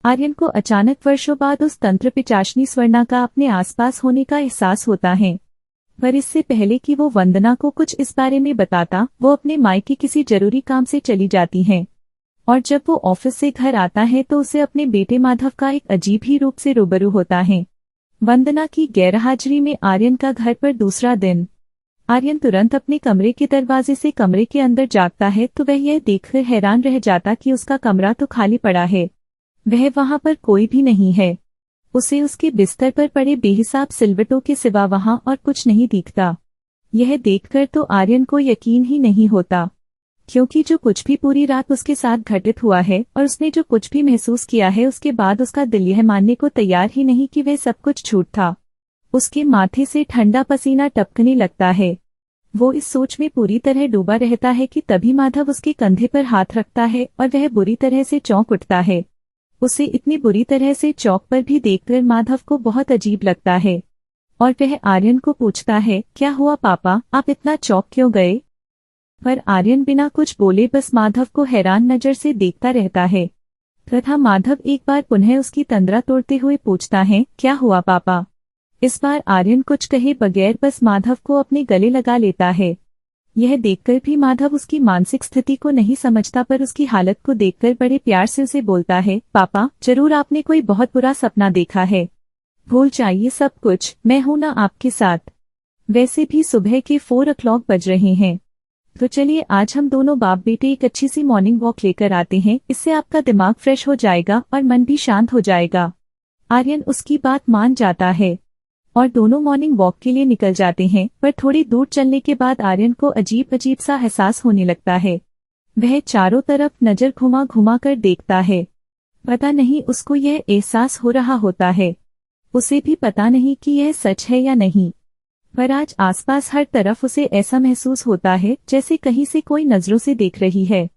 आर्यन को अचानक वर्षों बाद उस तंत्र पिशाचिनी स्वर्णा का अपने आसपास होने का एहसास होता है। पर इससे पहले कि वो वंदना को कुछ इस बारे में बताता, वो अपने मायके किसी जरूरी काम से चली जाती है। और जब वो ऑफिस से घर आता है तो उसे अपने बेटे माधव का एक अजीब ही रूप से रूबरू होता है। वंदना की गैरहाजिरी में आर्यन का घर पर दूसरा दिन। आर्यन तुरंत अपने कमरे के दरवाजे से कमरे के अंदर जागता है तो वह यह देखकर हैरान रह जाता कि उसका कमरा तो खाली पड़ा है। वह वहां पर कोई भी नहीं है। उसे उसके बिस्तर पर पड़े बेहिसाब सिलवटों के सिवा वहां और कुछ नहीं दिखता। यह देखकर तो आर्यन को यकीन ही नहीं होता, क्योंकि जो कुछ भी पूरी रात उसके साथ घटित हुआ है और उसने जो कुछ भी महसूस किया है, उसके बाद उसका दिल यह मानने को तैयार ही नहीं कि वह सब कुछ झूठ था। उसके माथे से ठंडा पसीना टपकने लगता है। वो इस सोच में पूरी तरह डूबा रहता है कि तभी माधव उसके कंधे पर हाथ रखता है और वह बुरी तरह से चौंक उठता है। उसे इतनी बुरी तरह से चौंक पर भी देखकर माधव को बहुत अजीब लगता है और वह आर्यन को पूछता है, क्या हुआ पापा, आप इतना चौंक क्यों गए? पर आर्यन बिना कुछ बोले बस माधव को हैरान नजर से देखता रहता है। तथा माधव एक बार पुनः उसकी तंद्रा तोड़ते हुए पूछता है, क्या हुआ पापा? इस बार आर्यन कुछ कहे बगैर बस माधव को अपने गले लगा लेता है। यह देखकर भी माधव उसकी मानसिक स्थिति को नहीं समझता, पर उसकी हालत को देखकर बड़े प्यार से उसे बोलता है, पापा जरूर आपने कोई बहुत बुरा सपना देखा है। भूल जाइए सब कुछ, मैं हूं ना आपके साथ। वैसे भी सुबह के 4 o'clock बज रहे हैं, तो चलिए आज हम दोनों बाप बेटे एक अच्छी सी मॉर्निंग वॉक लेकर आते हैं। इससे आपका दिमाग फ्रेश हो जाएगा और मन भी शांत हो जाएगा। आर्यन उसकी बात मान जाता है और दोनों मॉर्निंग वॉक के लिए निकल जाते हैं। पर थोड़ी दूर चलने के बाद आर्यन को अजीब अजीब सा एहसास होने लगता है। वह चारों तरफ नजर घुमा घुमा कर देखता है। पता नहीं उसको यह एहसास हो रहा होता है। उसे भी पता नहीं कि यह सच है या नहीं, पर आज आसपास हर तरफ उसे ऐसा महसूस होता है जैसे कहीं से कोई नजरों से देख रही है।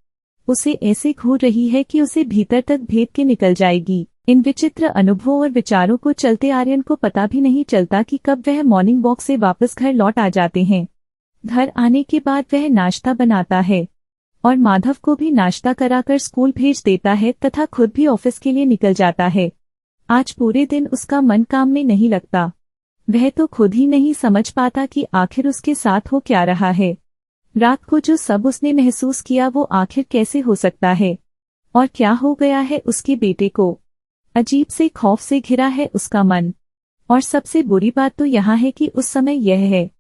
उसे ऐसे घूर रही है कि उसे भीतर तक भेद के निकल जाएगी। इन विचित्र अनुभवों और विचारों को चलते आर्यन को पता भी नहीं चलता कि कब वह मॉर्निंग वॉक से वापस घर लौट आ जाते हैं। घर आने के बाद वह नाश्ता बनाता है और माधव को भी नाश्ता कराकर स्कूल भेज देता है तथा खुद भी ऑफिस के लिए निकल जाता है। आज पूरे दिन उसका मन काम में नहीं लगता। वह तो खुद ही नहीं समझ पाता कि आखिर उसके साथ हो क्या रहा है। रात को जो सब उसने महसूस किया वो आखिर कैसे हो सकता है, और क्या हो गया है उसके बेटे को। अजीब से खौफ से घिरा है उसका मन। और सबसे बुरी बात तो यहाँ है कि उस समय यह है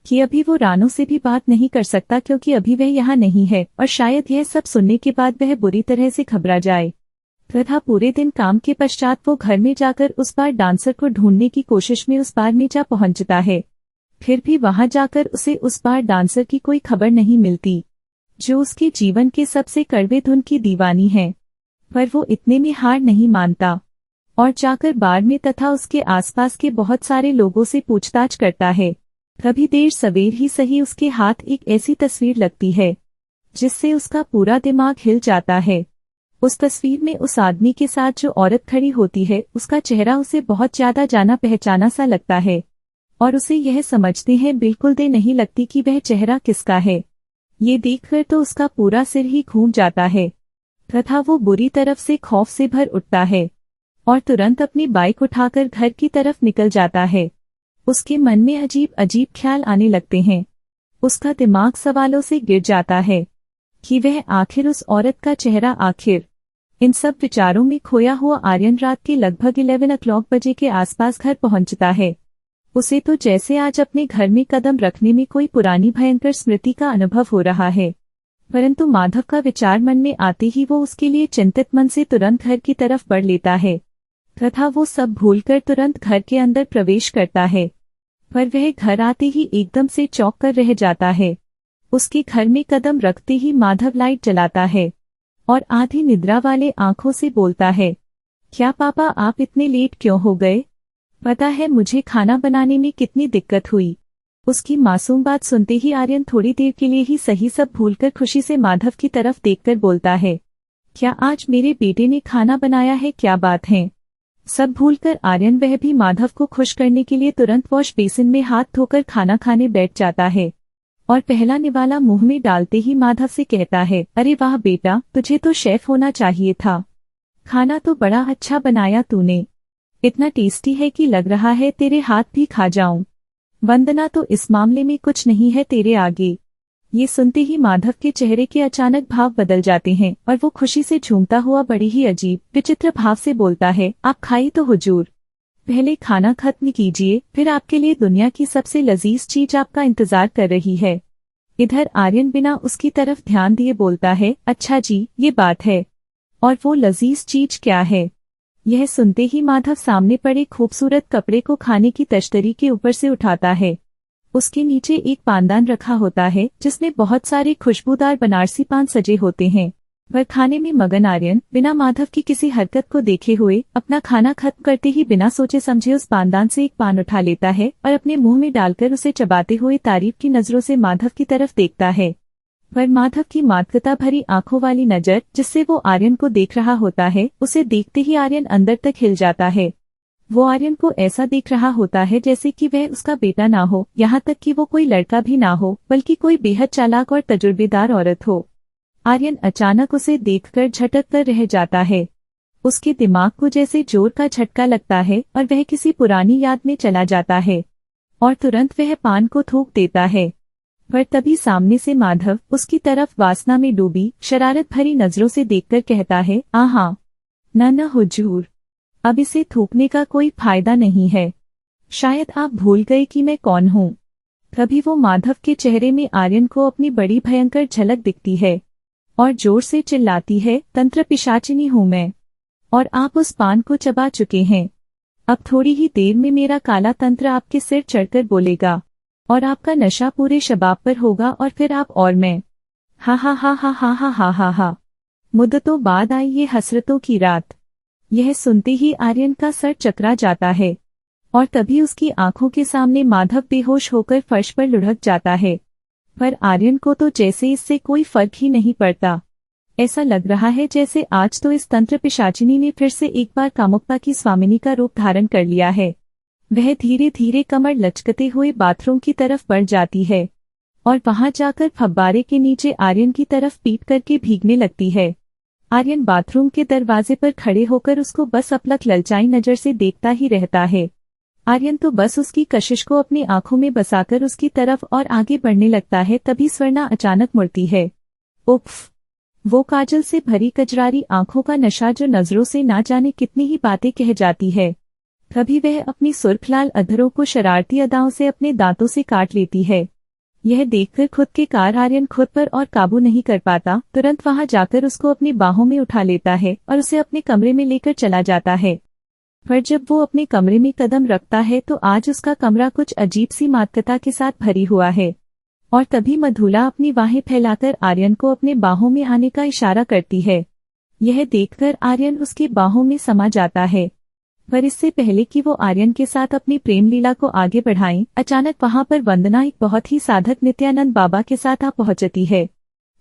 कि अभी वो रानू से भी बात नहीं कर सकता, क्योंकि अभी वह यहाँ नहीं है और शायद यह सब सुनने के बाद वह बुरी तरह से घबरा जाए। तथा पूरे दिन काम के पश्चात वो घर में जाकर उस बार डांसर को ढूंढने की कोशिश में उस बार में जा पहुंचता है। फिर भी वहां जाकर उसे उस बार डांसर की कोई खबर नहीं मिलती, जो उसके जीवन के सबसे कड़वे धुन की दीवानी है। पर वो इतने में हार नहीं मानता और जाकर बार में तथा उसके आसपास के बहुत सारे लोगों से पूछताछ करता है। कभी देर सवेर ही सही उसके हाथ एक ऐसी तस्वीर लगती है जिससे उसका पूरा दिमाग हिल जाता है। उस तस्वीर में उस आदमी के साथ जो औरत खड़ी होती है, उसका चेहरा उसे बहुत ज्यादा जाना पहचाना सा लगता है और उसे यह समझते हैं बिल्कुल दे नहीं लगती कि वह चेहरा किसका है। ये देखकर तो उसका पूरा सिर ही घूम जाता है तथा वो बुरी तरफ से खौफ से भर उठता है और तुरंत अपनी बाइक उठाकर घर की तरफ निकल जाता है। उसके मन में अजीब अजीब ख्याल आने लगते हैं। उसका दिमाग सवालों से गिर जाता है कि वह आखिर उस औरत का चेहरा आखिर। इन सब विचारों में खोया हुआ आर्यन रात के लगभग 11 o'clock बजे के आसपास घर पहुंचता है। उसे तो जैसे आज अपने घर में कदम रखने में कोई पुरानी भयंकर स्मृति का अनुभव हो रहा है। परंतु माधव का विचार मन में आते ही वो उसके लिए चिंतित मन से तुरंत घर की तरफ बढ़ लेता है तथा वो सब भूलकर तुरंत घर के अंदर प्रवेश करता है। पर वह घर आते ही एकदम से चौंक कर रह जाता है। उसके घर में कदम रखते ही माधव लाइट जलाता है और आधी निद्रा वाले आंखों से बोलता है, क्या पापा आप इतने लेट क्यों हो गए? पता है मुझे खाना बनाने में कितनी दिक्कत हुई। उसकी मासूम बात सुनते ही आर्यन थोड़ी देर के लिए ही सही सब भूलकर खुशी से माधव की तरफ देखकर बोलता है, क्या आज मेरे बेटे ने खाना बनाया है? क्या बात है। सब भूलकर आर्यन वह भी माधव को खुश करने के लिए तुरंत वॉश बेसिन में हाथ धोकर खाना खाने बैठ जाता है और पहला निवाला मुंह में डालते ही माधव से कहता है, अरे वाह बेटा, तुझे तो शेफ होना चाहिए था। खाना तो बड़ा अच्छा बनाया तूने। इतना टेस्टी है कि लग रहा है तेरे हाथ भी खा जाऊं। वंदना तो इस मामले में कुछ नहीं है तेरे आगे। ये सुनते ही माधव के चेहरे के अचानक भाव बदल जाते हैं और वो खुशी से झूमता हुआ बड़ी ही अजीब विचित्र भाव से बोलता है, आप खाइए तो हुजूर। पहले खाना खत्म कीजिए, फिर आपके लिए दुनिया की सबसे लजीज चीज आपका इंतजार कर रही है। इधर आर्यन बिना उसकी तरफ ध्यान दिए बोलता है, अच्छा जी, ये बात है। और वो लजीज चीज क्या है? यह सुनते ही माधव सामने पड़े खूबसूरत कपड़े को खाने की तश्तरी के ऊपर से उठाता है। उसके नीचे एक पानदान रखा होता है जिसमें बहुत सारे खुशबूदार बनारसी पान सजे होते हैं। वह खाने में मगन आर्यन बिना माधव की किसी हरकत को देखे हुए अपना खाना खत्म करते ही बिना सोचे समझे उस पानदान से एक पान उठा लेता है और अपने मुंह में डालकर उसे चबाते हुए तारीफ की नजरों से माधव की तरफ देखता है। पर माधव की मातकता भरी आंखों वाली नजर जिससे वो आर्यन को देख रहा होता है, उसे देखते ही आर्यन अंदर तक हिल जाता है। वो आर्यन को ऐसा देख रहा होता है जैसे कि वह उसका बेटा ना हो, यहाँ तक कि वो कोई लड़का भी ना हो, बल्कि कोई बेहद चालाक और तजुर्बेदार औरत हो। आर्यन अचानक उसे देखकर झटक कर रह जाता है। उसके दिमाग को जैसे जोर का झटका लगता है और वह किसी पुरानी याद में चला जाता है और तुरंत वह पान को थूक देता है। पर तभी सामने से माधव उसकी तरफ वासना में डूबी शरारत भरी नजरों से देखकर कहता है, आहा, न हुजूर, अब इसे थूकने का कोई फायदा नहीं है। शायद आप भूल गए कि मैं कौन हूँ। तभी वो माधव के चेहरे में आर्यन को अपनी बड़ी भयंकर झलक दिखती है और जोर से चिल्लाती है, तंत्र पिशाचिनी हूँ मैं, और आप उस पान को चबा चुके हैं। अब थोड़ी ही देर में मेरा काला तंत्र आपके सिर चढ़कर बोलेगा और आपका नशा पूरे शबाब पर होगा और फिर आप और मैं। हा हा हा हा हा हा हा हा हा। मुद्दतों बाद आई ये हसरतों की रात। यह सुनते ही आर्यन का सर चकरा जाता है और तभी उसकी आंखों के सामने माधव बेहोश होकर फर्श पर लुढ़क जाता है। पर आर्यन को तो जैसे इससे कोई फर्क ही नहीं पड़ता। ऐसा लग रहा है जैसे आज तो इस तंत्र पिशाचिनी ने फिर से एक बार कामुकता की स्वामिनी का रूप धारण कर लिया है। वह धीरे धीरे कमर लचकते हुए बाथरूम की तरफ बढ़ जाती है और वहां जाकर फव्वारे के नीचे आर्यन की तरफ पीट करके भीगने लगती है। आर्यन बाथरूम के दरवाजे पर खड़े होकर उसको बस अपलक ललचाई नजर से देखता ही रहता है। आर्यन तो बस उसकी कशिश को अपनी आंखों में बसाकर उसकी तरफ और आगे बढ़ने लगता है। तभी स्वर्णा अचानक मुड़ती है। उफ! वो काजल से भरी कजरारी आंखों का नशा जो नजरों से ना जाने कितनी ही बातें कह जाती है। तभी वह अपनी सुर्खलाल अधरों को शरारती अदाओं से अपने दांतों से काट लेती है। यह देखकर खुद के कार आर्यन खुद पर और काबू नहीं कर पाता, तुरंत वहां जाकर उसको अपनी बाहों में उठा लेता है और उसे अपने कमरे में लेकर चला जाता है। पर जब वो अपने कमरे में कदम रखता है तो आज उसका कमरा कुछ अजीब सी मातकता के साथ भरी हुआ है और तभी मधुला अपनी बाहें फैलाकर आर्यन को अपने बाहों में आने का इशारा करती है। यह देखकर आर्यन उसके बाहों में समा जाता है। पर इससे पहले कि वो आर्यन के साथ अपनी प्रेम लीला को आगे बढ़ाएं, अचानक वहां पर वंदना एक बहुत ही साधक नित्यानंद बाबा के साथ आ पहुंचती है।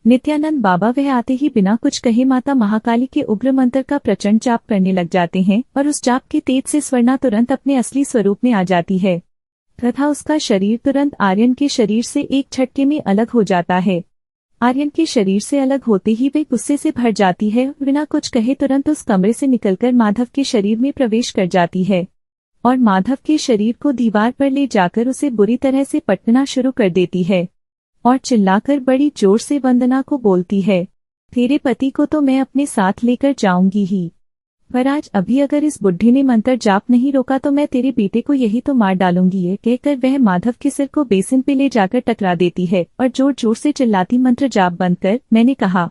नित्यानंद बाबा वह आते ही बिना कुछ कहे माता महाकाली के उग्र मंत्र का प्रचंड जाप करने लग जाते हैं और उस जाप के तेज से स्वर्णा तुरंत अपने असली स्वरूप में आ जाती है तथा उसका शरीर तुरंत आर्यन के शरीर से एक झटके में अलग हो जाता है। आर्यन के शरीर से अलग होते ही वे गुस्से से भर जाती है, बिना कुछ कहे तुरंत उस कमरे से निकलकर माधव के शरीर में प्रवेश कर जाती है और माधव के शरीर को दीवार पर ले जाकर उसे बुरी तरह से पटकना शुरू कर देती है और चिल्लाकर बड़ी जोर से वंदना को बोलती है, तेरे पति को तो मैं अपने साथ लेकर जाऊंगी ही, पर आज अभी अगर इस बुढ़ी ने मंत्र जाप नहीं रोका तो मैं तेरे बेटे को यही तो मार डालूंगी। ये कहकर वह माधव के सिर को बेसिन पे ले जाकर टकरा देती है और जोर जोर से चिल्लाती, मंत्र जाप बंद कर, मैंने कहा।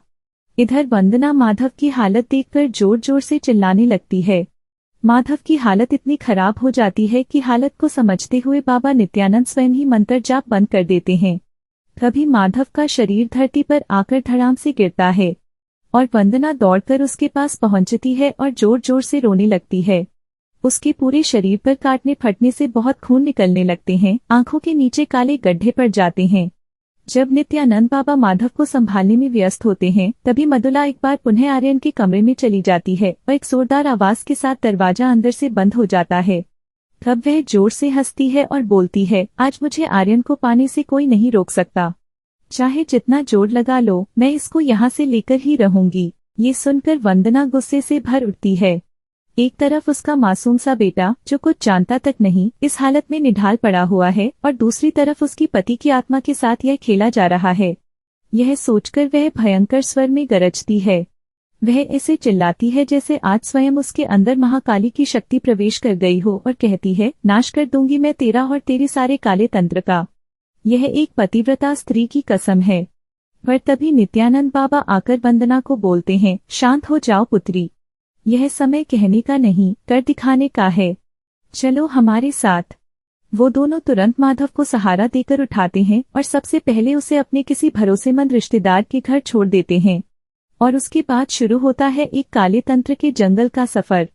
इधर वंदना माधव की हालत देखकर जोर जोर से चिल्लाने लगती है। माधव की हालत इतनी खराब हो जाती है कि हालत को समझते हुए बाबा नित्यानंद स्वयं ही मंत्र जाप बंद कर देते हैं। तभी माधव का शरीर धरती पर आकर धड़ाम से गिरता है और वंदना दौड़कर उसके पास पहुंचती है और जोर जोर से रोने लगती है। उसके पूरे शरीर पर काटने फटने से बहुत खून निकलने लगते हैं, आंखों के नीचे काले गड्ढे पड़ जाते हैं। जब नित्यानंद बाबा माधव को संभालने में व्यस्त होते हैं तभी मधुला एक बार पुनः आर्यन के कमरे में चली जाती है और एक जोरदार आवाज के साथ दरवाजा अंदर से बंद हो जाता है। तब वह जोर से हंसती है और बोलती है, आज मुझे आर्यन को पाने से कोई नहीं रोक सकता, चाहे जितना जोर लगा लो, मैं इसको यहाँ से लेकर ही रहूंगी। ये सुनकर वंदना गुस्से से भर उठती है। एक तरफ उसका मासूम सा बेटा जो कुछ जानता तक नहीं इस हालत में निढाल पड़ा हुआ है और दूसरी तरफ उसकी पति की आत्मा के साथ यह खेला जा रहा है। यह सोचकर वह भयंकर स्वर में गरजती है। वह ऐसे चिल्लाती है जैसे आज स्वयं उसके अंदर महाकाली की शक्ति प्रवेश कर गई हो और कहती है, नाश कर दूंगी मैं तेरा और तेरे सारे काले तंत्र का। यह एक पतिव्रता स्त्री की कसम है। पर तभी नित्यानंद बाबा आकर वंदना को बोलते हैं, शांत हो जाओ पुत्री, यह समय कहने का नहीं कर दिखाने का है, चलो हमारे साथ। वो दोनों तुरंत माधव को सहारा देकर उठाते हैं और सबसे पहले उसे अपने किसी भरोसेमंद रिश्तेदार के घर छोड़ देते हैं और उसके बाद शुरू होता है एक काले तंत्र के जंगल का सफर।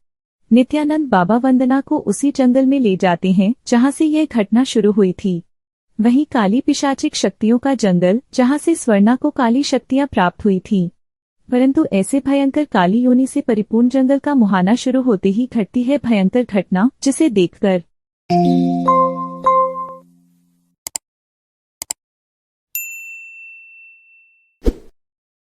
नित्यानंद बाबा वंदना को उसी जंगल में ले जाते हैं जहां से यह घटना शुरू हुई थी। वहीं काली पिशाचिक शक्तियों का जंगल जहां से स्वर्णा को काली शक्तियां प्राप्त हुई थी। परंतु ऐसे भयंकर काली योनि से परिपूर्ण जंगल का मुहाना शुरू होते ही घटती है भयंकर घटना जिसे देखकर